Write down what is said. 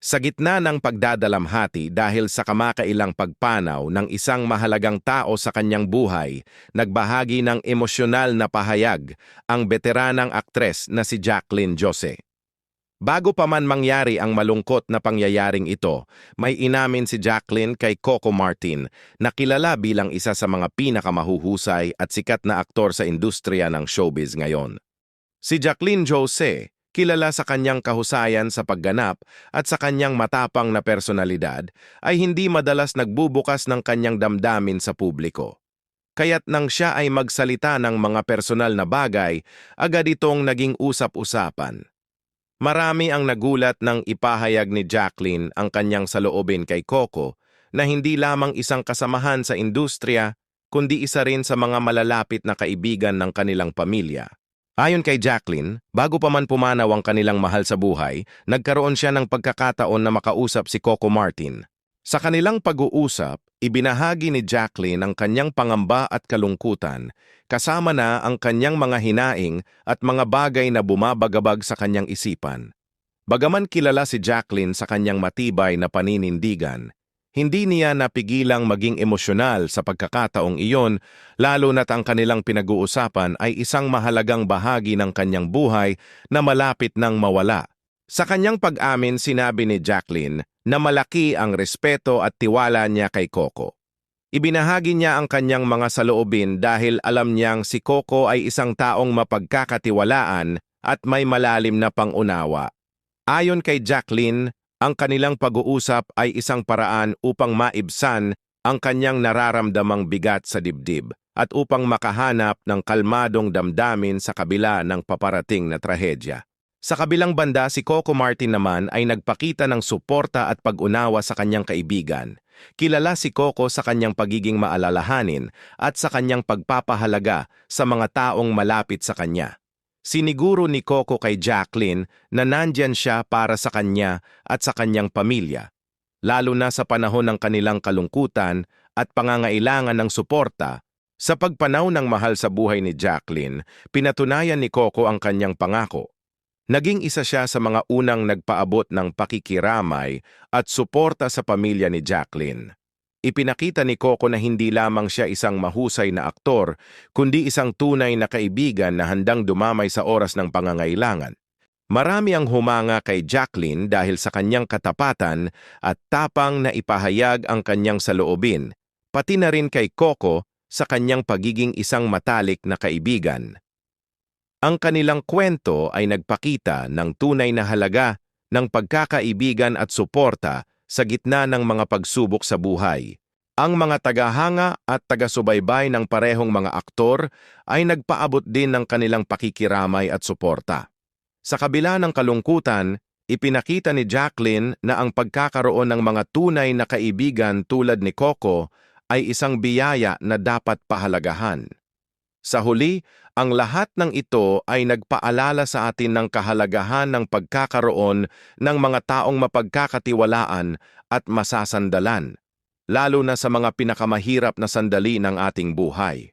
Sa gitna ng pagdadalamhati dahil sa kamakailang pagpanaw ng isang mahalagang tao sa kanyang buhay, nagbahagi ng emosyonal na pahayag ang veteranang aktres na si Jacqueline Jose. Bago pa man mangyari ang malungkot na pangyayaring ito, may inamin si Jacqueline kay Coco Martin na kilala bilang isa sa mga pinakamahuhusay at sikat na aktor sa industriya ng showbiz ngayon. Si Jacqueline Jose, kilala sa kanyang kahusayan sa pagganap at sa kanyang matapang na personalidad, ay hindi madalas nagbubukas ng kanyang damdamin sa publiko. Kaya't nang siya ay magsalita ng mga personal na bagay, agad itong naging usap-usapan. Marami ang nagulat nang ipahayag ni Jacqueline ang kanyang saloobin kay Coco na hindi lamang isang kasamahan sa industriya, kundi isa rin sa mga malalapit na kaibigan ng kanilang pamilya. Ayon kay Jacqueline, bago pa man pumanaw ang kanilang mahal sa buhay, nagkaroon siya ng pagkakataon na makausap si Coco Martin. Sa kanilang pag-uusap, ibinahagi ni Jacqueline ang kanyang pangamba at kalungkutan, kasama na ang kanyang mga hinaing at mga bagay na bumabagabag sa kanyang isipan. Bagaman kilala si Jacqueline sa kanyang matibay na paninindigan, hindi niya napigilang maging emosyonal sa pagkakataong iyon, lalo na't ang kanilang pinag-uusapan ay isang mahalagang bahagi ng kanyang buhay na malapit nang mawala. Sa kanyang pag-amin, sinabi ni Jacqueline na malaki ang respeto at tiwala niya kay Coco. Ibinahagi niya ang kanyang mga saloobin dahil alam niyang si Coco ay isang taong mapagkakatiwalaan at may malalim na pangunawa. Ayon kay Jacqueline, ang kanilang pag-uusap ay isang paraan upang maibsan ang kanyang nararamdamang bigat sa dibdib at upang makahanap ng kalmadong damdamin sa kabila ng paparating na trahedya. Sa kabilang banda, si Coco Martin naman ay nagpakita ng suporta at pag-unawa sa kanyang kaibigan. Kilala si Coco sa kanyang pagiging maalalahanin at sa kanyang pagpapahalaga sa mga taong malapit sa kanya. Siniguro ni Coco kay Jacqueline na nandyan siya para sa kanya at sa kanyang pamilya, lalo na sa panahon ng kanilang kalungkutan at pangangailangan ng suporta. Sa pagpanaw ng mahal sa buhay ni Jacqueline, pinatunayan ni Coco ang kanyang pangako. Naging isa siya sa mga unang nagpaabot ng pakikiramay at suporta sa pamilya ni Jacqueline. Ipinakita ni Coco na hindi lamang siya isang mahusay na aktor, kundi isang tunay na kaibigan na handang dumamay sa oras ng pangangailangan. Marami ang humanga kay Jacqueline dahil sa kanyang katapatan at tapang na ipahayag ang kanyang saloobin, pati na rin kay Coco sa kanyang pagiging isang matalik na kaibigan. Ang kanilang kwento ay nagpakita ng tunay na halaga ng pagkakaibigan at suporta sa gitna ng mga pagsubok sa buhay. Ang mga tagahanga at taga-subaybay ng parehong mga aktor ay nagpaabot din ng kanilang pakikiramay at suporta. Sa kabila ng kalungkutan, ipinakita ni Jacqueline na ang pagkakaroon ng mga tunay na kaibigan tulad ni Coco ay isang biyaya na dapat pahalagahan. Sa huli, ang lahat ng ito ay nagpaalala sa atin ng kahalagahan ng pagkakaroon ng mga taong mapagkakatiwalaan at masasandalan, lalo na sa mga pinakamahirap na sandali ng ating buhay.